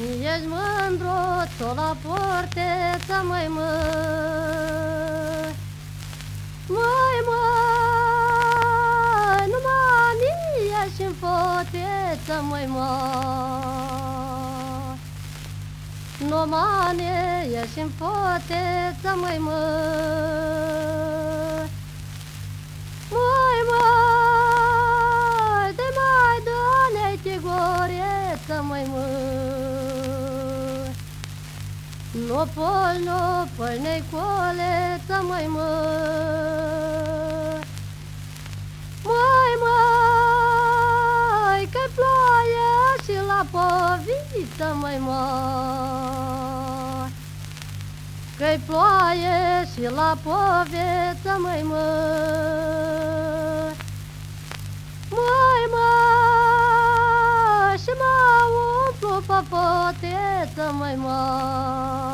Ești mândruțo la portiță, măi, măi. Măi, măi, numai mie și-n portiță, măi, măi. Numai mie și-n portiță, măi, măi. Măi, măi, de mai dă-ne tigoriță, măi, măi. Nu pol-ne coleță, măi, măi. Măi, măi, că-i ploaie și la poviță, măi, măi. Că-i ploaie și la poviță, măi, măi. Măi, măi, și mă umplu pe potiță, măi, măi.